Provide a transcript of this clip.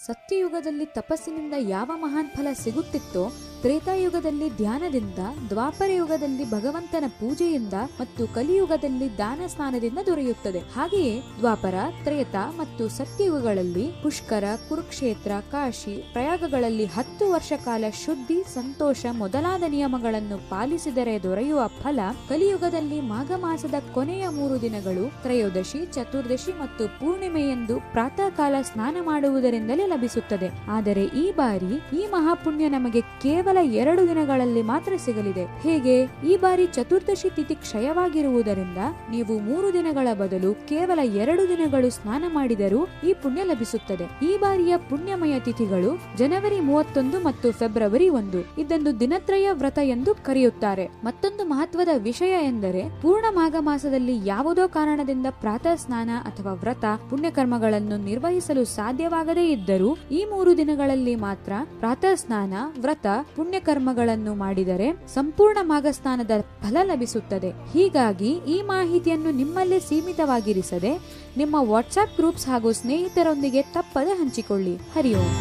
ಸತ್ಯಯುಗದಲ್ಲಿ ತಪಸ್ಸಿನಿಂದ ಯಾವ ಮಹಾನ್ ಫಲ ಸಿಗುತ್ತಿತ್ತೋ ತ್ರೇತಾಯುಗದಲ್ಲಿ ಧ್ಯಾನದಿಂದ, ದ್ವಾಪರ ಯುಗದಲ್ಲಿ ಭಗವಂತನ ಪೂಜೆಯಿಂದ ಮತ್ತು ಕಲಿಯುಗದಲ್ಲಿ ದಾನ ಸ್ನಾನದಿಂದ ದೊರೆಯುತ್ತದೆ. ಹಾಗೆಯೇ ದ್ವಾಪರ, ತ್ರೇತ ಮತ್ತು ಸತ್ಯಯುಗಗಳಲ್ಲಿ ಪುಷ್ಕರ, ಕುರುಕ್ಷೇತ್ರ, ಕಾಶಿ, ಪ್ರಯಾಗಗಳಲ್ಲಿ 10 ವರ್ಷ ಕಾಲ ಶುದ್ಧಿ, ಸಂತೋಷ ಮೊದಲಾದ ನಿಯಮಗಳನ್ನು ಪಾಲಿಸಿದರೆ ದೊರೆಯುವ ಫಲ ಕಲಿಯುಗದಲ್ಲಿ ಮಾಘ ಮಾಸದ ಕೊನೆಯ 3 ದಿನಗಳು ತ್ರಯೋದಶಿ, ಚತುರ್ದಶಿ ಮತ್ತು ಪೂರ್ಣಿಮೆಯೆಂದು ಪ್ರಾತಃ ಕಾಲ ಸ್ನಾನ ಮಾಡುವುದರಿಂದಲೇ ಲಭಿಸುತ್ತದೆ. ಆದರೆ ಈ ಬಾರಿ ಈ ಮಹಾಪುಣ್ಯ ನಮಗೆ ಕೇವಲ 2 ದಿನಗಳಲ್ಲಿ ಮಾತ್ರ ಸಿಗಲಿದೆ. ಹೇಗೆ? ಈ ಬಾರಿ ಚತುರ್ದಶಿ ತಿಥಿ ಕ್ಷಯವಾಗಿರುವುದರಿಂದ ನೀವು 3 ದಿನಗಳ ಬದಲು ಕೇವಲ 2 ದಿನಗಳು ಸ್ನಾನ ಮಾಡಿದರೂ ಈ ಪುಣ್ಯ ಲಭಿಸುತ್ತದೆ. ಈ ಬಾರಿಯ ಪುಣ್ಯಮಯ ತಿಥಿಗಳು ಜನವರಿ 31 ಮತ್ತು ಫೆಬ್ರವರಿ 1. ಇದನ್ನು ದಿನತ್ರಯ ವ್ರತ ಎಂದು ಕರೆಯುತ್ತಾರೆ. ಮತ್ತೊಂದು ಮಹತ್ವದ ವಿಷಯ ಎಂದರೆ ಪೂರ್ಣ ಮಾಘ ಮಾಸದಲ್ಲಿ ಯಾವುದೋ ಕಾರಣದಿಂದ ಪ್ರಾತಃ ಸ್ನಾನ ಅಥವಾ ವ್ರತ ಪುಣ್ಯಕರ್ಮಗಳನ್ನು ನಿರ್ವಹಿಸಲು ಸಾಧ್ಯವಾಗದೇ ಇದ್ದರೂ ಈ 3 ದಿನಗಳಲ್ಲಿ ಮಾತ್ರ ಪ್ರಾತಃ ಸ್ನಾನ, ವ್ರತ, ಪುಣ್ಯಕರ್ಮಗಳನ್ನು ಮಾಡಿದರೆ ಸಂಪೂರ್ಣ ಮಾಘ ಸ್ನಾನದ ಫಲ ಲಭಿಸುತ್ತದೆ. ಹೀಗಾಗಿ ಈ ಮಾಹಿತಿಯನ್ನು ನಿಮ್ಮಲ್ಲೇ ಸೀಮಿತವಾಗಿರಿಸದೆ ನಿಮ್ಮ ವಾಟ್ಸ್ಆಪ್ ಗ್ರೂಪ್ಸ್ ಹಾಗೂ ಸ್ನೇಹಿತರೊಂದಿಗೆ ತಪ್ಪದೆ ಹಂಚಿಕೊಳ್ಳಿ. ಹರಿ ಓಂ.